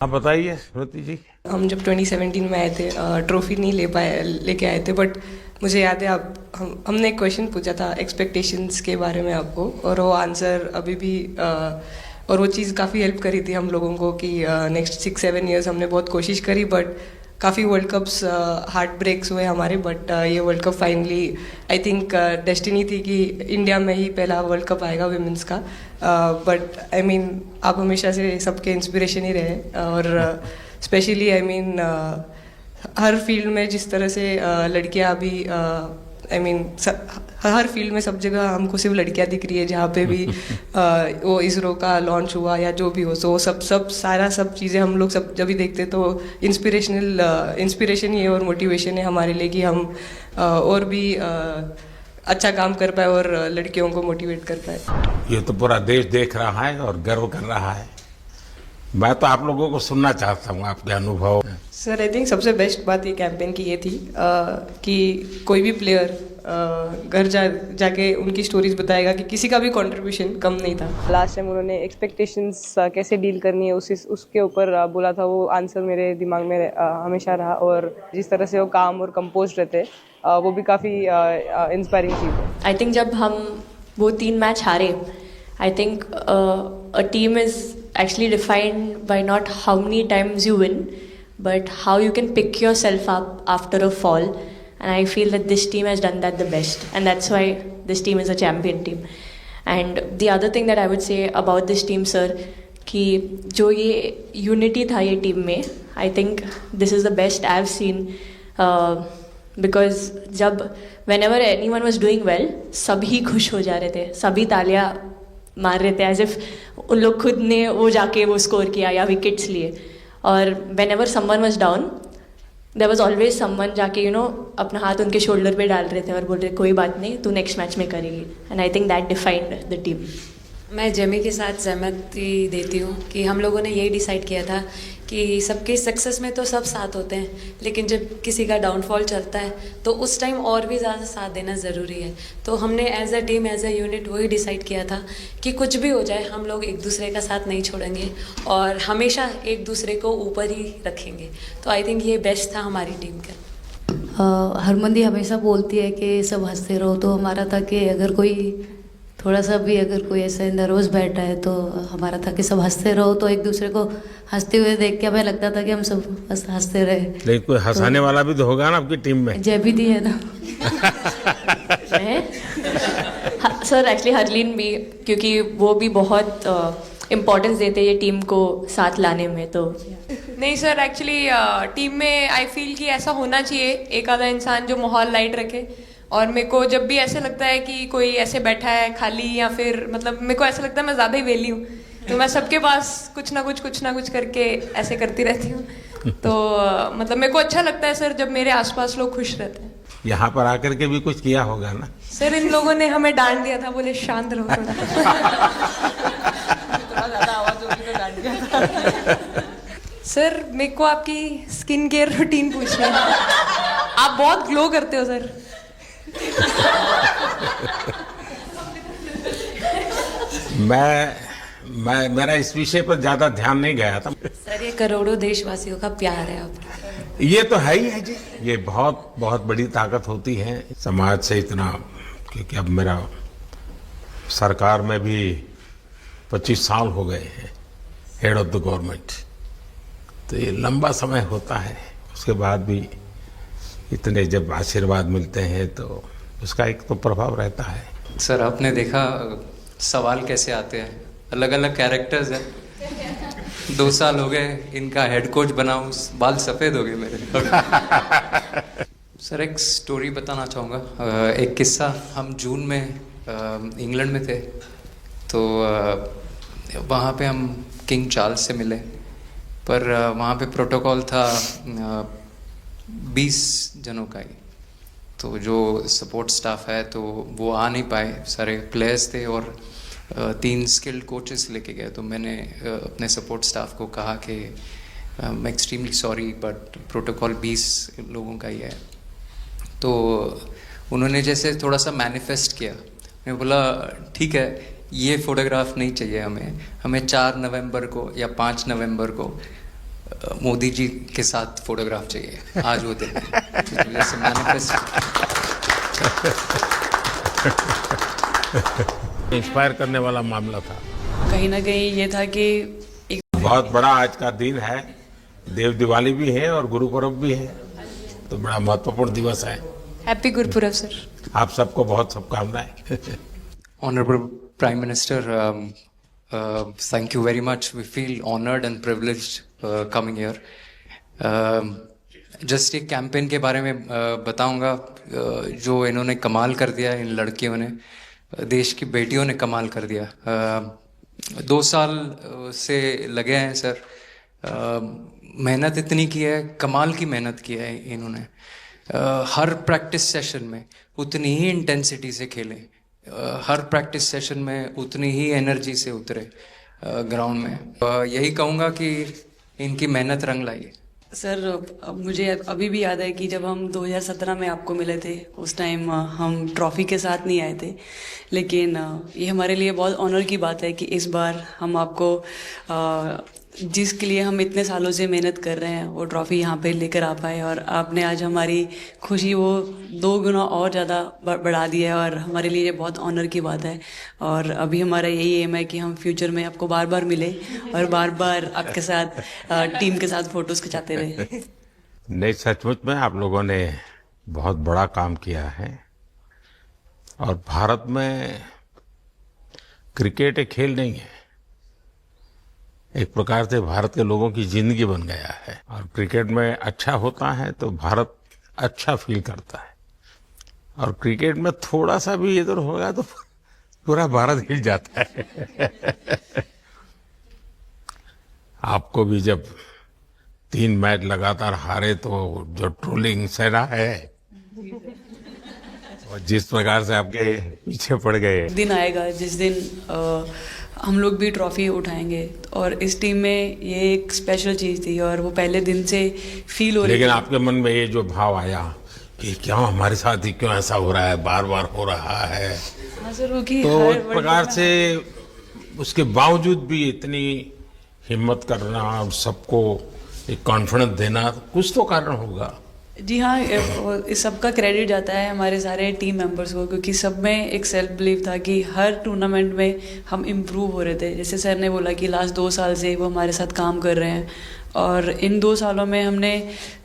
आप बताइए श्रुति जी। हम जब 2017 में आए थे ट्रॉफी नहीं लेके आए थे, बट मुझे याद है हमने एक क्वेश्चन पूछा था एक्सपेक्टेशंस के बारे में आपको, और वो आंसर अभी भी और वो चीज़ काफ़ी हेल्प करी थी हम लोगों को कि नेक्स्ट 6-7 ईयर्स हमने बहुत कोशिश करी, बट काफ़ी वर्ल्ड कप्स हार्ट ब्रेक्स हुए हमारे, बट ये world cup finally I think destiny थी कि इंडिया में ही पहला वर्ल्ड कप आएगा विमेंस का। बट आई मीन आप हमेशा से सबके इंस्पिरेशन ही रहे, और specially I mean her field में जिस तरह से लड़कियां अभी आई मीन हर फील्ड में सब जगह हमको सिर्फ लड़कियां दिख रही है, जहाँ पे भी वो इसरो का लॉन्च हुआ या जो भी हो, सो सब चीज़ें हम लोग सब जब भी देखते तो इंस्पिरेशन ही है और मोटिवेशन है हमारे लिए कि हम और भी अच्छा काम कर पाए और लड़कियों को मोटिवेट कर पाए। ये तो पूरा देश देख रहा है और गर्व कर रहा है। मैं तो आप लोगों को सुनना चाहता हूँ आपके अनुभव। सर आई थिंक सबसे बेस्ट बात ये कैंपेन की ये थी कि कोई भी प्लेयर घर जाके उनकी स्टोरीज बताएगा कि किसी का भी कंट्रीब्यूशन कम नहीं था। लास्ट टाइम उन्होंने एक्सपेक्टेशंस कैसे डील करनी है उसके ऊपर बोला था, वो आंसर मेरे दिमाग में हमेशा रहा, और जिस तरह से वो काम और कंपोज रहते वो भी काफ़ी इंस्पायरिंग चीज़ है। आई थिंक जब हम वो 3 मैच हारे, I think a team is actually defined by not how many times you win, but how you can pick yourself up after a fall. And I feel that this team has done that the best, and that's why this team is a champion team. And the other thing that I would say about this team, sir, कि जो ये unity था ये team में, I think this is the best I've seen, because जब whenever anyone was doing well, सभी खुश हो जा रहे थे, सभी तालियां मार रहे थे, एज इफ उन लोग खुद ने वो जाके वो स्कोर किया या विकेट्स लिए। और whenever someone was down, there was always someone जाके अपना हाथ उनके शोल्डर पे डाल रहे थे और बोल रहे कोई बात नहीं, तू नेक्स्ट मैच में करेगी। And I think that defined the team. मैं जेमी के साथ सहमति देती हूँ कि हम लोगों ने यही डिसाइड किया था कि सबके सक्सेस में तो सब साथ होते हैं, लेकिन जब किसी का डाउनफॉल चलता है तो उस टाइम और भी ज़्यादा साथ देना ज़रूरी है। तो हमने as a team, as a unit वही डिसाइड किया था कि कुछ भी हो जाए हम लोग एक दूसरे का साथ नहीं छोड़ेंगे और हमेशा एक दूसरे को ऊपर ही रखेंगे। तो आई थिंक ये बेस्ट था हमारी टीम का। हरमंदी हमेशा बोलती है कि सब हंसते रहो, तो हमारा था कि अगर कोई थोड़ा सा भी अगर कोई ऐसे नर्वस बैठा है तो हमारा था कि सब हंसते रहो, तो एक दूसरे को हंसते हुए देख के हमें लगता था कि हम सब हंसते रहे। लेकिन कोई हंसाने वाला भी तो होगा ना आपकी टीम में? जयबी दी है ना। सर एक्चुअली हरलीन भी, क्योंकि वो भी बहुत इम्पोर्टेंस देते हैं ये टीम को साथ लाने में। तो नहीं सर, एक्चुअली टीम में आई फील कि ऐसा होना चाहिए एक आधा इंसान जो माहौल लाइट रखे। और मेरे को जब भी ऐसे लगता है कि कोई ऐसे बैठा है खाली, या फिर मतलब मेरे को ऐसा लगता है मैं ज़्यादा ही वेली हूँ, तो मैं सबके पास कुछ ना कुछ करके ऐसे करती रहती हूँ। तो मतलब मेरे को अच्छा लगता है सर जब मेरे आसपास लोग खुश रहते हैं। यहाँ पर आकर के भी कुछ किया होगा ना सर? इन लोगों ने हमें डांट दिया था, बोले शांत रहो थोड़ा। सर मेरे को आपकी स्किन केयर रूटीन पूछना है, आप बहुत ग्लो करते हो सर। मेरा इस विषय पर ज्यादा ध्यान नहीं गया था। सर ये करोड़ों देशवासियों का प्यार है आपका। ये तो है ही है जी, ये बहुत बहुत बड़ी ताकत होती है समाज से इतना, क्योंकि अब मेरा सरकार में भी 25 साल हो गए हैं हेड ऑफ द गवर्नमेंट, तो ये लंबा समय होता है। उसके बाद भी इतने जब आशीर्वाद मिलते हैं तो उसका एक तो प्रभाव रहता है। सर आपने देखा सवाल कैसे आते हैं, अलग अलग कैरेक्टर्स हैं। 2 साल हो गए इनका हेड कोच बनाऊं, बाल सफ़ेद हो गए मेरे। सर एक स्टोरी बताना चाहूँगा, एक किस्सा। हम जून में इंग्लैंड में थे, तो वहाँ पे हम किंग चार्ल्स से मिले, पर वहाँ पे प्रोटोकॉल था 20 जनों का ही। तो जो सपोर्ट स्टाफ है तो वो आ नहीं पाए, सारे प्लेयर्स थे और 3 स्किल्ड कोचेस लेके गए। तो मैंने अपने सपोर्ट स्टाफ को कहा कि आई एक्सट्रीमली सॉरी बट प्रोटोकॉल 20 लोगों का ही है। तो उन्होंने जैसे थोड़ा सा मैनिफेस्ट किया, मैं बोला ठीक है ये फ़ोटोग्राफ नहीं चाहिए हमें 4 नवंबर को या 5 नवंबर को मोदी जी के साथ फोटोग्राफ चाहिए आज वो दिन जैसे मैनिफेस्ट इंस्पायर करने वाला मामला था। कहीं ना कहीं ये था कि बहुत बड़ा आज का दिन है, देव दिवाली भी है और गुरु पर्व भी है, तो बड़ा महत्वपूर्ण दिवस है। Happy Gurpurab sir. आप सबको बहुत शुभकामनाएं। Honorable Prime Minister, thank you very much. We feel honored and privileged coming here. Just एक कैंपेन के बारे में बताऊंगा जो इन्होंने कमाल कर दिया, इन लड़कियों ने, देश की बेटियों ने कमाल कर दिया। 2 साल से लगे हैं सर, मेहनत इतनी की है, कमाल की मेहनत की है इन्होंने। हर प्रैक्टिस सेशन में उतनी ही इंटेंसिटी से खेले, हर प्रैक्टिस सेशन में उतनी ही एनर्जी से उतरे ग्राउंड में। यही कहूँगा कि इनकी मेहनत रंग लाई। सर अब मुझे अभी भी याद है कि जब हम 2017 में आपको मिले थे, उस टाइम हम ट्रॉफी के साथ नहीं आए थे, लेकिन ये हमारे लिए बहुत ऑनर की बात है कि इस बार हम आपको जिसके लिए हम इतने सालों से मेहनत कर रहे हैं वो ट्रॉफी यहाँ पे लेकर आ पाए, और आपने आज हमारी खुशी वो 2 गुना और ज़्यादा बढ़ा दी है, और हमारे लिए ये बहुत ऑनर की बात है। और अभी हमारा यही एम है कि हम फ्यूचर में आपको बार बार मिले और बार बार आपके साथ टीम के साथ फोटोज खिंचाते रहे। नहीं, सचमुच में आप लोगों ने बहुत बड़ा काम किया है, और भारत में क्रिकेट एक खेल नहीं है, एक प्रकार से भारत के लोगों की जिंदगी बन गया है। और क्रिकेट में अच्छा होता है तो भारत अच्छा फील करता है, और क्रिकेट में थोड़ा सा भी इधर होगा तो पूरा भारत हिल जाता है। आपको भी जब 3 मैच लगातार हारे तो जो ट्रोलिंग सहना है, और जिस प्रकार से आपके पीछे पड़ गए, दिन आएगा जिस दिन हम लोग भी ट्रॉफी उठाएंगे, और इस टीम में ये एक स्पेशल चीज़ थी और वो पहले दिन से फील हो रही। लेकिन आपके मन में ये जो भाव आया कि क्यों हमारे साथ ही क्यों ऐसा हो रहा है, बार बार हो रहा है, हाँ सर, वो कि तो हर एक प्रकार से उसके बावजूद भी इतनी हिम्मत करना और सबको एक कॉन्फिडेंस देना, कुछ तो कारण होगा। जी हाँ, इस सब का क्रेडिट जाता है हमारे सारे टीम मेंबर्स को, क्योंकि सब में एक सेल्फ बिलीव था कि हर टूर्नामेंट में हम इम्प्रूव हो रहे थे। जैसे सर ने बोला कि लास्ट 2 साल से वो हमारे साथ काम कर रहे हैं, और इन 2 सालों में हमने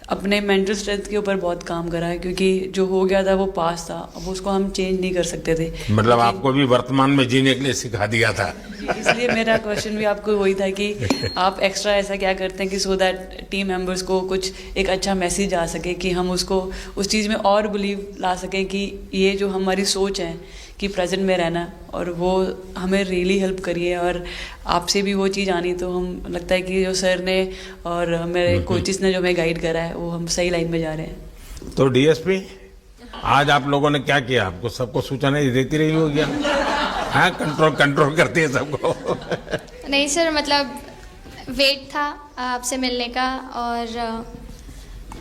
अपने मेंटल स्ट्रेंथ के ऊपर बहुत काम करा है, क्योंकि जो हो गया था वो पास था, अब उसको हम चेंज नहीं कर सकते थे। मतलब आपको भी वर्तमान में जीने के लिए सिखा दिया था। इसलिए मेरा क्वेश्चन भी आपको वही था कि आप एक्स्ट्रा ऐसा क्या करते हैं कि सो दैट टीम मेंबर्स को कुछ एक अच्छा मैसेज आ सके, कि हम उसको उस चीज़ में और बिलीव ला सके कि ये जो हमारी सोच है कि प्रेजेंट में रहना, और वो हमें रियली हेल्प करिए। और आपसे भी वो चीज़ आनी, तो हम लगता है कि जो सर ने और मेरे कोचेस ने जो हमें गाइड करा है वो हम सही लाइन में जा रहे हैं। तो डीएसपी, आज आप लोगों ने क्या किया? आपको सबको सूचना देती रही होगी, हाँ, कंट्रोल करती है सबको। नहीं सर, मतलब वेट था आपसे मिलने का, और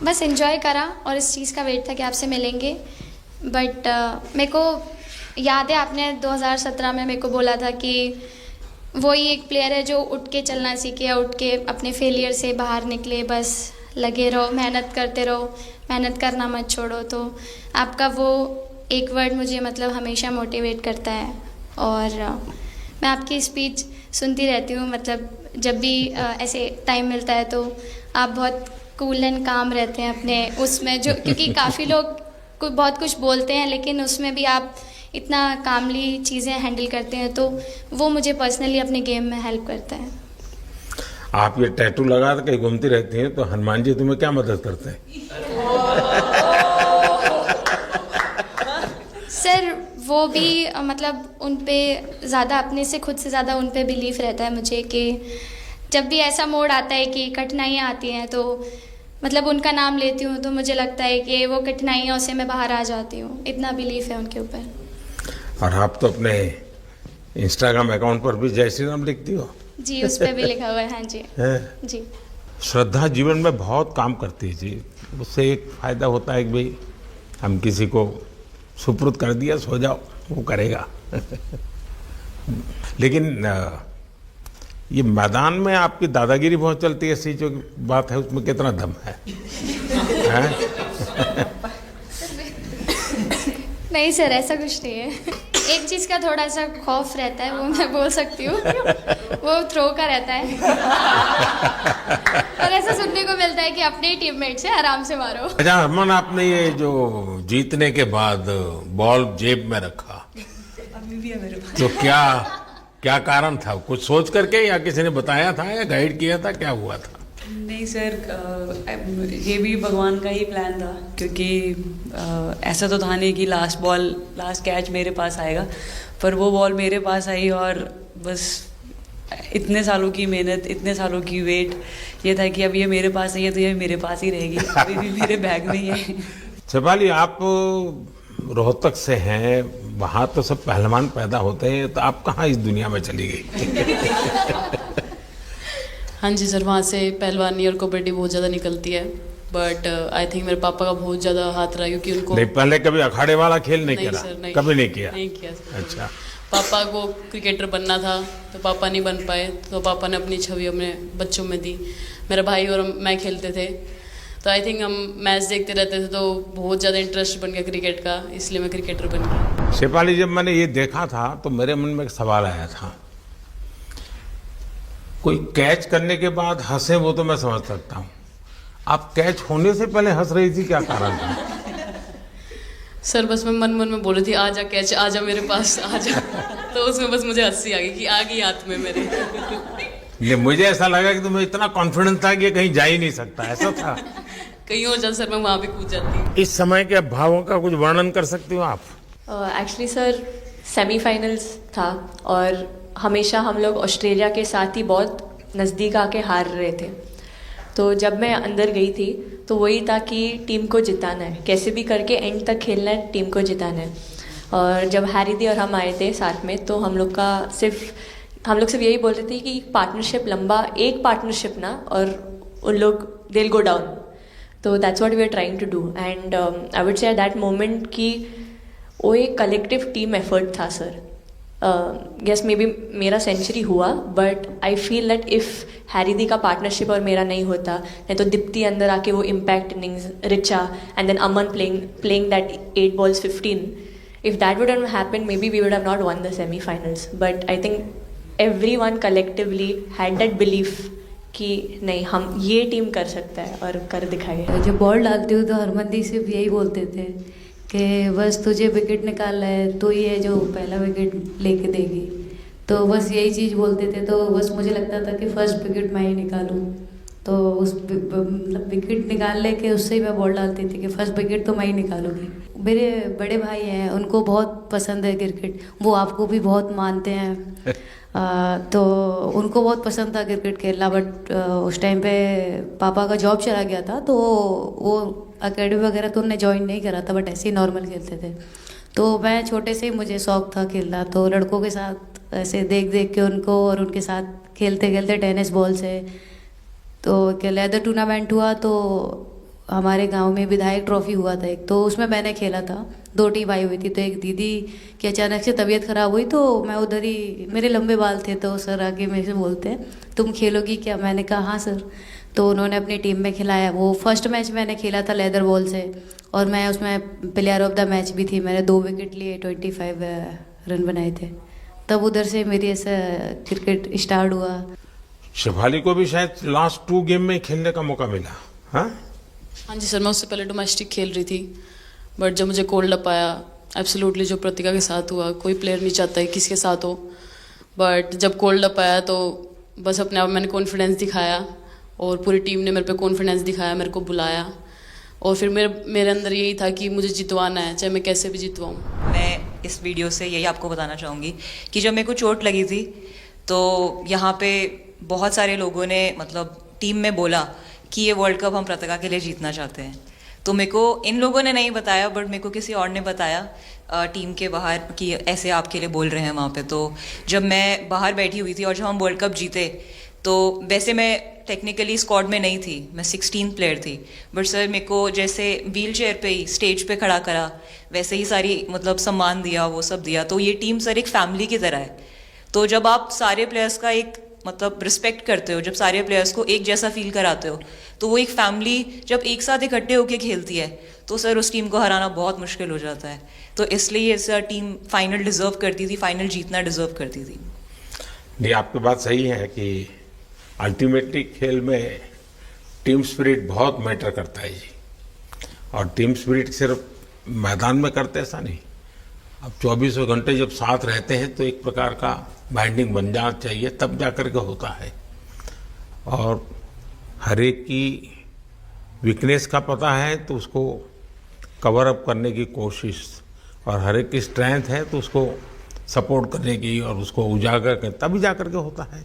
बस एंजॉय करा, और इस चीज़ का वेट था कि आपसे मिलेंगे। बट मेरे को याद है आपने 2017 में मेरे को बोला था कि वही एक प्लेयर है जो उठ के चलना सीखे, उठ के अपने फेलियर से बाहर निकले, बस लगे रहो, मेहनत करते रहो, मेहनत करना मत छोड़ो। तो आपका वो एक वर्ड मुझे मतलब हमेशा मोटिवेट करता है, और मैं आपकी स्पीच सुनती रहती हूँ, मतलब जब भी ऐसे टाइम मिलता है तो आप बहुत कूल एंड काम रहते हैं अपने उसमें, जो क्योंकि काफ़ी लोग बहुत कुछ बोलते हैं, लेकिन उसमें भी आप इतना कामली चीज़ें हैंडल करते हैं, तो वो मुझे पर्सनली अपने गेम में हेल्प करता है। आप ये टैटू लगा के घूमती रहती हैं, तो हनुमान जी तुम्हें क्या मदद करते हैं? सर वो भी मतलब उन पे ज़्यादा, अपने से खुद से ज़्यादा उन पे बिलीफ रहता है मुझे, कि जब भी ऐसा मोड़ आता है कि कठिनाइयाँ आती हैं, तो मतलब उनका नाम लेती हूँ तो मुझे लगता है कि वो कठिनाइयों से मैं बाहर आ जाती हूँ, इतना बिलीफ है उनके ऊपर। और आप तो अपने इंस्टाग्राम अकाउंट पर भी जय श्री राम लिखती हो? जी, उस पर भी लिखा हुआ है। हाँ जी। है? जी। श्रद्धा जीवन में बहुत काम करती है जी, उससे एक फायदा होता है कि भाई हम किसी को सुपुर्द कर दिया, सो जाओ, वो करेगा। लेकिन ये मैदान में आपकी दादागिरी बहुत चलती है, ऐसी जो बात है उसमें कितना दम है? हैं? नहीं सर, ऐसा कुछ नहीं है। एक चीज़ का थोड़ा सा खौफ रहता है, वो मैं बोल सकती हूँ, वो थ्रो का रहता है। और ऐसा सुनने को मिलता है कि अपने ही टीममेट से आराम से मारो। अच्छा हरमन, आपने ये जो जीतने के बाद बॉल जेब में रखा, अभी भी है मेरे पास। तो क्या कारण था? कुछ सोच करके या किसी ने बताया था या गाइड किया था, क्या हुआ था? नहीं सर, ये भी भगवान का ही प्लान था, क्योंकि ऐसा तो था नहीं कि लास्ट कैच मेरे पास आएगा, पर वो बॉल मेरे पास आई और बस इतने सालों की मेहनत, इतने सालों की वेट, ये था कि अब ये मेरे पास आई है तो ये मेरे पास ही रहेगी, अभी भी मेरे बैग में ही है। शेफाली, आप रोहतक से हैं, वहाँ तो सब पहलवान पैदा होते हैं, तो आप कहाँ इस दुनिया में चली गई? हाँ जी सर, वहाँ से पहलवानी और कबड्डी बहुत ज़्यादा निकलती है, बट आई थिंक मेरे पापा का बहुत ज़्यादा हाथ रहा, क्योंकि उनको नहीं, पहले कभी अखाड़े वाला खेल नहीं करा? सर, नहीं, कभी नहीं किया? नहीं किया सर। अच्छा। पापा को क्रिकेटर बनना था तो पापा नहीं बन पाए, तो पापा ने अपनी छवि अपने बच्चों में दी। मेरा भाई और मैं खेलते थे, तो आई थिंक हम मैच देखते रहते थे, तो बहुत ज़्यादा इंटरेस्ट बन गया क्रिकेट का, इसलिए मैं क्रिकेटर बन गया। शेफाली, जब मैंने ये देखा था तो मेरे मन में एक सवाल आया था। कोई कैच करने के बाद हंसे वो तो मैं समझ सकता हूँ, आप कैच होने से पहले हंस रही थी, क्या कारण था? सर बस मैं मन में बोल रही थी, आजा कैच, आजा मेरे पास, आजा। तो उसमें बस मुझे हंसी आ गई कि आ गई हाथ में मेरे। नहीं, मुझे ऐसा लगा कि तुम्हें इतना कॉन्फिडेंस था कि ये कहीं जा ही नहीं सकता, ऐसा था? कहीं और जाता सर, मैं वहाँ पे कूद जाती। इस समय के भावों का कुछ वर्णन कर सकती हो आप? एक्चुअली सर, सेमीफाइनल्स था और हमेशा हम लोग ऑस्ट्रेलिया के साथ ही बहुत नज़दीक आके हार रहे थे। तो जब मैं अंदर गई थी तो वही था कि टीम को जिताना है, कैसे भी करके एंड तक खेलना है, टीम को जिताना है। और जब हैरी दी और हम आए थे साथ में, तो हम लोग सिर्फ यही बोल रहे थे कि पार्टनरशिप लंबा, एक पार्टनरशिप ना, और उन लोग दे विल गो डाउन। तो that's what we are trying to do, and I would say at that moment कि वो एक कलेक्टिव टीम एफर्ट था सर। यस, मे बी मेरा सेंचुरी हुआ, but I feel that if Harry दी का partnership और मेरा नहीं होता, नहीं तो दीप्ति अंदर आके वो impact innings, Richa and then Aman playing that 8 balls 15, if that would have happened, maybe we would have not won the semi-finals. But I think everyone collectively had that belief कि नहीं, हम ये टीम कर सकता है और कर दिखाए। जब बॉल डालती हूँ तो हरमनदी सिर्फ यही बोलते थे कि बस तुझे विकेट निकालना है, तो ये जो पहला विकेट लेके देगी, तो बस यही चीज़ बोलते थे। तो बस मुझे लगता था कि फर्स्ट विकेट मैं ही निकालूं, तो उस मतलब विकेट निकालने के उससे ही मैं बॉल डालती थी कि फर्स्ट विकेट तो मैं ही निकालूंगी। मेरे बड़े भाई हैं, उनको बहुत पसंद है क्रिकेट, वो आपको भी बहुत मानते हैं। तो उनको बहुत पसंद था क्रिकेट खेलना, बट उस टाइम पे पापा का जॉब चला गया था, तो वो एकेडमी वगैरह तो उन्होंने ज्वाइन नहीं करा था, बट ऐसे ही नॉर्मल खेलते थे। तो मैं छोटे से ही मुझे शौक था खेलना, तो लड़कों के साथ ऐसे देख देख के उनको और उनके साथ खेलते खेलते टेनिस बॉल से, तो लेदर टूर्नामेंट हुआ, तो हमारे गांव में विधायक ट्रॉफी हुआ था एक, तो उसमें मैंने खेला था। 2 टीम आई हुई थी, तो एक दीदी की अचानक से तबीयत ख़राब हुई, तो मैं उधर ही, मेरे लंबे बाल थे, तो सर आके मेरे से बोलते हैं तुम खेलोगी क्या? मैंने कहा हाँ सर। तो उन्होंने अपनी टीम में खिलाया। वो फर्स्ट मैच मैंने खेला था लेदर बॉल से, और मैं उसमें प्लेयर ऑफ द मैच भी थी। मैंने 2 विकेट लिए, 25 रन बनाए थे। तब उधर से मेरी ऐसा क्रिकेट स्टार्ट हुआ। शेफाली को भी शायद लास्ट 2 गेम में खेलने का मौका मिला? हाँ जी सर, मैं उससे पहले डोमेस्टिक खेल रही थी, बट जब मुझे कोल्ड अप आया, एब्सोल्युटली जो प्रतिका के साथ हुआ, कोई प्लेयर नहीं चाहता है किसके साथ हो, बट जब कोल्ड अप आया तो बस अपने आप मैंने कॉन्फिडेंस दिखाया, और पूरी टीम ने मेरे पे कॉन्फिडेंस दिखाया, मेरे को बुलाया, और फिर मेरे अंदर यही था कि मुझे जितवाना है, चाहे मैं कैसे भी जितवाऊँ। मैं इस वीडियो से यही आपको बताना चाहूँगी कि जब मेरे को चोट लगी थी, तो यहाँ पे बहुत सारे लोगों ने मतलब टीम में बोला कि ये वर्ल्ड कप हम प्रतिका के लिए जीतना चाहते हैं। तो मेरे को इन लोगों ने नहीं बताया, बट मेरे को किसी और ने बताया टीम के बाहर कि ऐसे आपके लिए बोल रहे हैं वहाँ पे। तो जब मैं बाहर बैठी हुई थी और जब हम वर्ल्ड कप जीते, तो वैसे मैं टेक्निकली स्क्वाड में नहीं थी, मैं 16th प्लेयर थी, बट सर मेरे को जैसे व्हील चेयर पे ही स्टेज पे खड़ा करा, वैसे ही सारी मतलब सम्मान दिया, वो सब दिया। तो ये टीम सर एक फैमिली की तरह है। तो जब आप सारे प्लेयर्स का एक मतलब रिस्पेक्ट करते हो, जब सारे प्लेयर्स को एक जैसा फील कराते हो, तो वो एक फैमिली जब एक साथ इकट्ठे होकर खेलती है तो सर उस टीम को हराना बहुत मुश्किल हो जाता है। तो इसलिए सर टीम फाइनल डिजर्व करती थी, फाइनल जीतना डिजर्व करती थी। नहीं, आपकी बात सही है कि अल्टीमेटली खेल में टीम स्पिरिट बहुत मैटर करता है जी। और टीम स्पिरिट सिर्फ मैदान में करते ऐसा नहीं, अब 24 घंटे जब साथ रहते हैं तो एक प्रकार का बाइंडिंग बन जाना चाहिए, तब जाकर के होता है। और हर एक की वीकनेस का पता है तो उसको कवर अप करने की कोशिश, और हर एक की स्ट्रेंथ है तो उसको सपोर्ट करने की और उसको उजागर कर, तभी जाकर के होता है।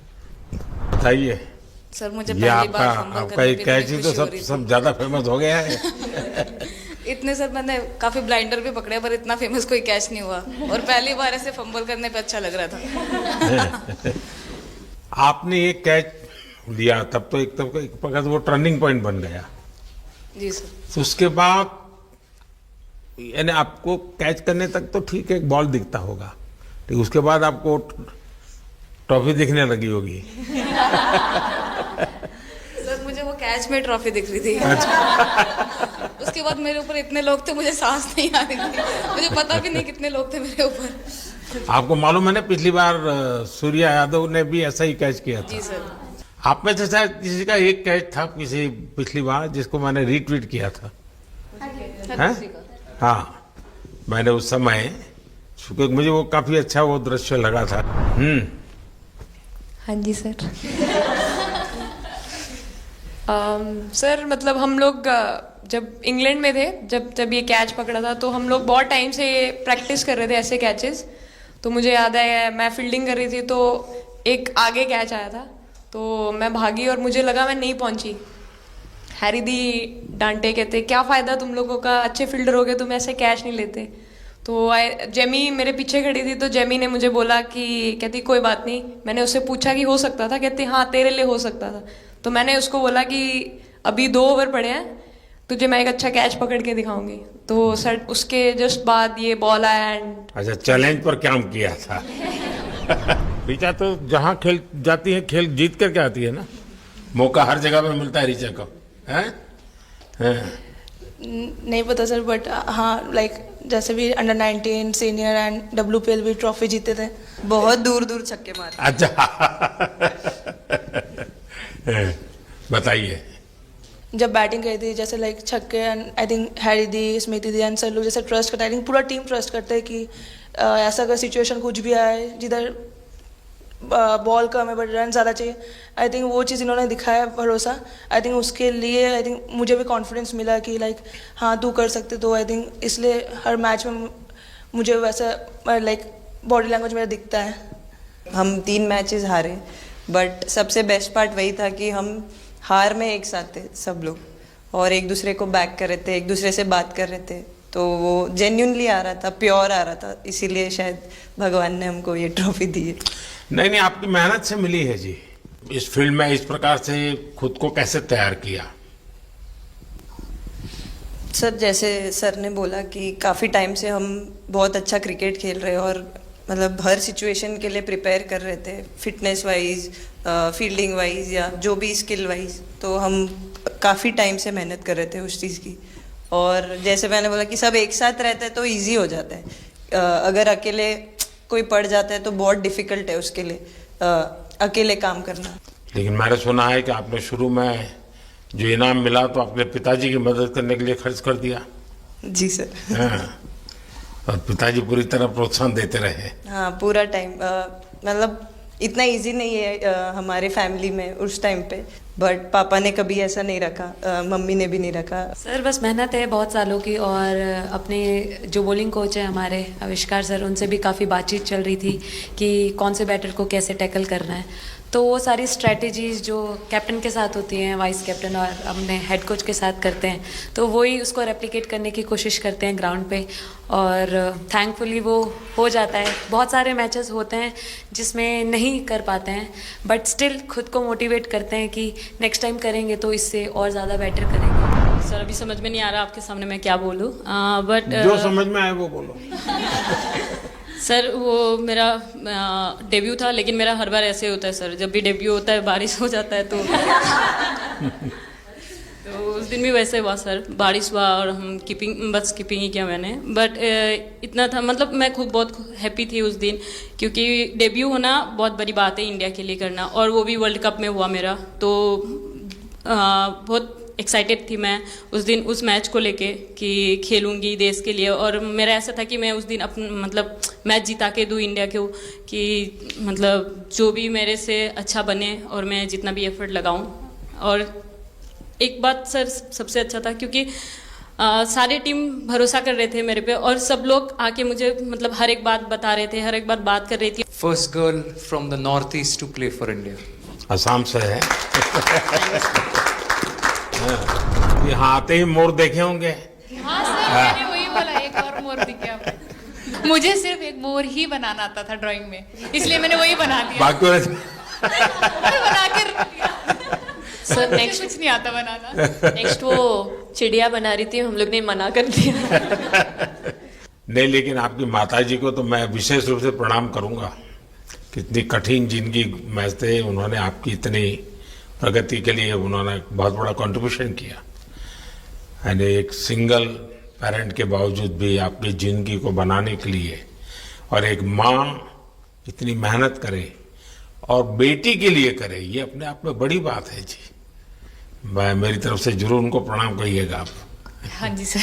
बताइए सर, मुझे ये पहली बार आपका एक कैच ही तो सब ज्यादा फेमस हो गया है। इतने सर मैंने काफी ब्लाइंडर भी पकड़े पर इतना फेमस कोई कैच नहीं हुआ, और पहली बार ऐसे फंबल करने पे अच्छा लग रहा था। आपने एक कैच लिया तब तो एक प्रकार से वो टर्निंग पॉइंट बन गया जी सर। तो उसके बाद यानी आपको कैच करने तक तो ठीक है, एक बॉल दिखता होगा, लेकिन उसके बाद आपको ट्रॉफी दिखने लगी होगी। सर मुझे वो कैच में ट्रॉफी दिख रही थी। उसके बाद मेरे ऊपर इतने लोग थे, मुझे सांस नहीं आ रही थी, मुझे पता भी नहीं कितने लोग थे मेरे ऊपर। आपको मालूम है ना, पिछली बार सूर्या यादव ने भी ऐसा ही कैच किया था। जी सर। आप में से शायद किसी का एक कैच था किसी पिछली बार जिसको मैंने रीट्वीट किया था, हैं? हाँ, मैंने उस समय, क्योंकि मुझे वो काफी अच्छा वो दृश्य लगा था। हाँ जी सर। सर मतलब हम लोग जब इंग्लैंड में थे, जब ये कैच पकड़ा था, तो हम लोग बहुत टाइम से प्रैक्टिस कर रहे थे ऐसे कैचेस। तो मुझे याद है मैं फील्डिंग कर रही थी तो एक आगे कैच आया था, तो मैं भागी और मुझे लगा मैं नहीं पहुंची। हैरी दी डांटे, कहते क्या फ़ायदा तुम लोगों का, अच्छे फील्डर हो गए तुम ऐसे कैच नहीं लेते। तो जेमी मेरे पीछे खड़ी थी, तो जेमी ने मुझे बोला कि, कहती कोई बात नहीं। मैंने उससे पूछा कि हो सकता था, कहती हाँ तेरे लिए हो सकता था। तो मैंने उसको बोला कि अभी 2 ओवर पड़े हैं, तुझे मैं एक अच्छा कैच पकड़ के दिखाऊंगी। तो सर उसके जस्ट बाद ये बॉल आया एंड अच्छा, चैलेंज पर काम किया था। ऋचा तो जहाँ खेल जाती है खेल जीत करके आती है ना, मौका हर जगह पे मिलता है ऋचा को, हैं? नहीं पता सर, बट हाँ लाइक जैसे भी अंडर 19 सीनियर एंड WPL भी ट्रॉफी जीते थे, बहुत दूर दूर छक्के मारे। अच्छा। बताइए। जब बैटिंग करी थी जैसे लाइक छक्के, and I think Harry the, Smiti the and sir लोग जैसे ट्रस्ट करते हैं, आई थिंक पूरा टीम ट्रस्ट करते हैं कि ऐसा अगर सिचुएशन कुछ भी आए जिधर बॉल कम है बट रन ज़्यादा चाहिए, आई थिंक वो चीज़ इन्होंने दिखाया भरोसा। आई थिंक उसके लिए आई थिंक मुझे भी कॉन्फिडेंस मिला कि लाइक हाँ तू कर सकते। तो आई थिंक इसलिए हर मैच में मुझे वैसा लाइक बॉडी लैंग्वेज मेरा दिखता है। हम 3 मैचेस हारे, बट सबसे बेस्ट पार्ट वही था कि हम हार में एक साथ थे सब लोग, और एक दूसरे को बैक कर रहे थे, एक दूसरे से बात कर रहे थे। तो वो जेन्युइनली आ रहा था, प्योर आ रहा था, इसीलिए शायद भगवान ने हमको ये ट्रॉफी दी है। नहीं, आपकी मेहनत से मिली है जी। इस फील्ड में इस प्रकार से खुद को कैसे तैयार किया? सर जैसे सर ने बोला कि काफ़ी टाइम से हम बहुत अच्छा क्रिकेट खेल रहे हैं, और मतलब हर सिचुएशन के लिए प्रिपेयर कर रहे थे, फिटनेस वाइज, फील्डिंग वाइज या जो भी स्किल वाइज। तो हम काफ़ी टाइम से मेहनत कर रहे थे उस चीज़ की। और जैसे मैंने बोला कि सब एक साथ रहते हैं तो इजी हो जाता है। अगर अकेले कोई पड़ जाता है तो बहुत डिफिकल्ट है उसके लिए अकेले काम करना। लेकिन मैंने सुना है कि आपने शुरू में जो इनाम मिला तो अपने पिताजी की मदद करने के लिए खर्च कर दिया। जी सर। हाँ, और पिताजी पूरी तरह प्रोत्साहन देते रहे। हाँ, पूरा टाइम मतलब इतना इजी नहीं है हमारे फैमिली में उस टाइम पे, बट पापा ने कभी ऐसा नहीं रखा, मम्मी ने भी नहीं रखा। सर बस मेहनत है बहुत सालों की, और अपने जो बॉलिंग कोच है हमारे आविष्कार सर, उनसे भी काफ़ी बातचीत चल रही थी कि कौन से बैटर को कैसे टैकल करना है। तो वो सारी स्ट्रेटजीज जो कैप्टन के साथ होती हैं, वाइस कैप्टन और अपने हेड कोच के साथ करते हैं, तो वही उसको रेप्लिकेट करने की कोशिश करते हैं ग्राउंड पे, और थैंकफुली वो हो जाता है। बहुत सारे मैचेस होते हैं जिसमें नहीं कर पाते हैं, बट स्टिल खुद को मोटिवेट करते हैं कि नेक्स्ट टाइम करेंगे तो इससे और ज़्यादा बेटर करेंगे। सर अभी समझ में नहीं आ रहा आपके सामने मैं क्या बोलूँ, बट जो समझ में आए वो बोलो। सर वो मेरा डेब्यू था, लेकिन मेरा हर बार ऐसे होता है सर, जब भी डेब्यू होता है बारिश हो जाता है तो उस दिन भी वैसे हुआ सर, बारिश हुआ और हम बस कीपिंग ही किया मैंने। बट इतना था, मतलब मैं खुद बहुत हैप्पी थी उस दिन, क्योंकि डेब्यू होना बहुत बड़ी बात है इंडिया के लिए करना, और वो भी वर्ल्ड कप में हुआ मेरा, तो बहुत एक्साइटेड थी मैं उस दिन उस मैच को लेके कि खेलूंगी देश के लिए। और मेरा ऐसा था कि मैं उस दिन मतलब मैच जिता के दूँ इंडिया को, कि मतलब जो भी मेरे से अच्छा बने और मैं जितना भी एफर्ट लगाऊं। और एक बात सर सबसे अच्छा था, क्योंकि सारे टीम भरोसा कर रहे थे मेरे पे, और सब लोग आके मुझे मतलब हर एक बात बता ररे थे, हर एक बात कर रही थी। First girl from the north east to play for India. Assam से है। यहाँ आते ही मोर देखे होंगे। हाँ सर, मैंने वही बोला, एक और मोर दिखे आपको। मुझे सिर्फ एक मोर ही बनाना आता था ड्राइंग में, इसलिए मैंने वही बना दिया। बाकी बना के रख दिया। सर नेक्स्ट कुछ नहीं आता बनाना। नेक्स्ट वो चिड़िया बना रही थी, हम लोग ने मना कर दिया। नहीं, लेकिन आपकी माताजी को तो मैं विशेष रूप से प्रणाम करूंगा। कितनी कठिन जिंदगी में थे, उन्होंने आपकी इतनी प्रगति के लिए उन्होंने बहुत बड़ा कंट्रीब्यूशन किया। यानी एक सिंगल पेरेंट के बावजूद भी आपकी जिंदगी को बनाने के लिए, और एक माँ इतनी मेहनत करे और बेटी के लिए करे, ये अपने आप में बड़ी बात है जी। मैं मेरी तरफ से जरूर उनको प्रणाम करिएगा आप। हाँ जी सर।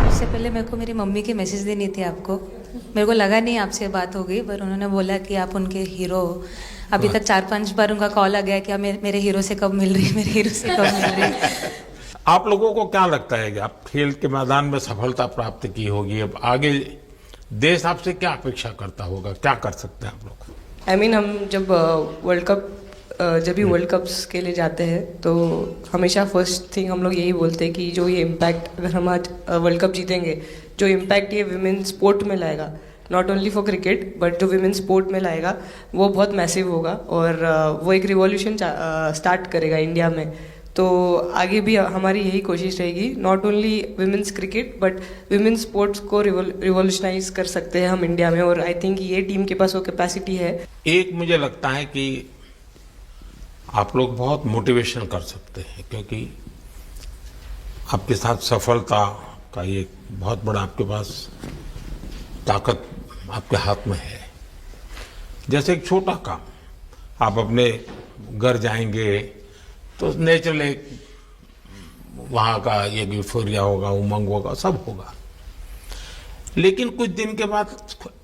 उससे पहले मेरे को मेरी मम्मी की मैसेज देनी थी आपको। मेरे को लगा नहीं आपसे बात हो गई, पर उन्होंने बोला कि आप उनके हीरो हो। अभी तक 4-5 बार उनका कॉल आ गया कि आप मेरे हीरो से कब मिल रही है, मेरे हीरो से कब मिल रही है। आप लोगों को क्या लगता है कि आप खेल के मैदान में सफलता प्राप्त की होगी, अब आगे देश आपसे क्या अपेक्षा करता होगा, क्या कर सकते हैं आप लोग? I mean, हम जब जब भी वर्ल्ड कप्स के लिए जाते हैं तो हमेशा फर्स्ट थिंग हम लोग यही बोलते हैं कि जो ये इम्पैक्ट, अगर हम आज वर्ल्ड कप जीतेंगे, जो इम्पैक्ट ये विमेन स्पोर्ट में लाएगा, not only for cricket but जो विमेन स्पोर्ट में लाएगा, वो बहुत मैसिव होगा और वो एक रिवॉल्यूशन स्टार्ट करेगा इंडिया में। तो आगे भी हमारी यही कोशिश रहेगी, not only women's cricket but women sports को रिवॉल्यूशनाइज कर सकते हैं हम इंडिया में, और आई थिंक ये टीम के पास वो कैपेसिटी है। एक मुझे लगता है कि आप लोग बहुत मोटिवेशन कर सकते हैं, क्योंकि आपके साथ सफलता का ये बहुत बड़ा आपके पास ताकत आपके हाथ में है। जैसे एक छोटा काम, आप अपने घर जाएंगे तो नेचुरल एक वहाँ का ये यूफोरिया होगा, उमंग होगा, सब होगा। लेकिन कुछ दिन के बाद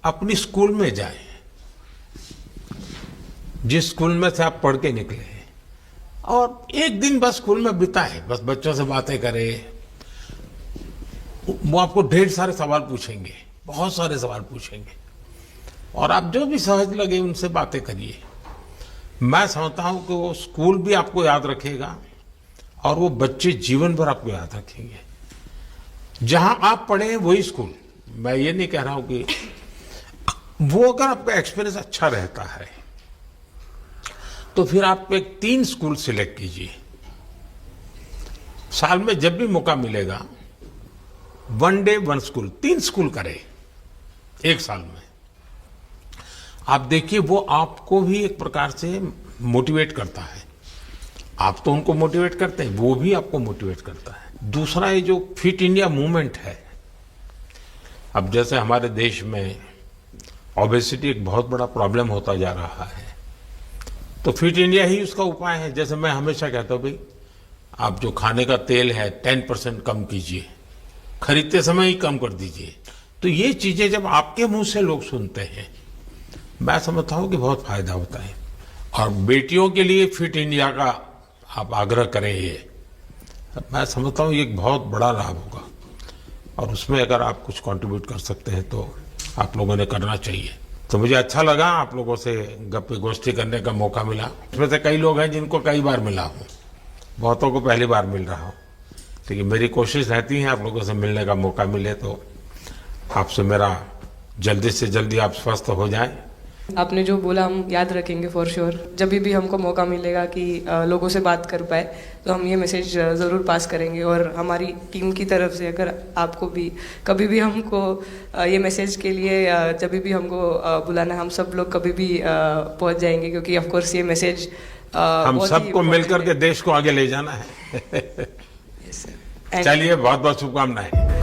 अपनी स्कूल में जाएं, जिस स्कूल में से आप पढ़ के निकले हैं, और एक दिन बस स्कूल में बिताए, बस बच्चों से बातें करें। वो आपको ढेर सारे सवाल पूछेंगे, बहुत सारे सवाल पूछेंगे, और आप जो भी सहज लगे उनसे बातें करिए। मैं समझता हूं कि वो स्कूल भी आपको याद रखेगा और वो बच्चे जीवन भर आपको याद रखेंगे। जहां आप पढ़े हैं वही स्कूल, मैं ये नहीं कह रहा हूं कि वो, अगर आपका एक्सपीरियंस अच्छा रहता है तो फिर आप एक 3 स्कूल सिलेक्ट कीजिए। साल में जब भी मौका मिलेगा, 1 डे 1 स्कूल, 3 स्कूल करें एक साल में। आप देखिए वो आपको भी एक प्रकार से मोटिवेट करता है। आप तो उनको मोटिवेट करते हैं, वो भी आपको मोटिवेट करता है। दूसरा, ये जो फिट इंडिया मूवमेंट है, अब जैसे हमारे देश में ओबेसिटी एक बहुत बड़ा प्रॉब्लम होता जा रहा है, तो फिट इंडिया ही उसका उपाय है। जैसे मैं हमेशा कहता हूँ, भाई आप जो खाने का तेल है 10% कम कीजिए, खरीदते समय ही कम कर दीजिए। तो ये चीजें जब आपके मुंह से लोग सुनते हैं, मैं समझता हूँ कि बहुत फायदा होता है। और बेटियों के लिए फिट इंडिया का आप आग्रह करें, ये मैं समझता हूँ ये एक बहुत बड़ा लाभ होगा, और उसमें अगर आप कुछ कंट्रीब्यूट कर सकते हैं तो आप लोगों ने करना चाहिए। तो मुझे अच्छा लगा आप लोगों से गप्पे गोष्ठी करने का मौका मिला। इसमें से कई लोग हैं जिनको कई बार मिला हूँ, बहुतों को पहली बार मिल रहा हूँ, लेकिन मेरी कोशिश रहती है आप लोगों से मिलने का मौका मिले तो आपसे मेरा जल्दी से जल्दी आप स्वस्थ हो जाएं आपने जो बोला हम याद रखेंगे फॉर श्योर। जब भी हमको मौका मिलेगा कि लोगों से बात कर पाए तो हम ये मैसेज ज़रूर पास करेंगे। और हमारी टीम की तरफ से अगर आपको भी कभी भी हमको ये मैसेज के लिए जब भी हमको बुलाना, हम सब लोग कभी भी पहुंच जाएंगे, क्योंकि ऑफ कोर्स ये मैसेज हम सबको मिलकर के देश को आगे ले जाना है। चलिए, बहुत बहुत शुभकामनाएं।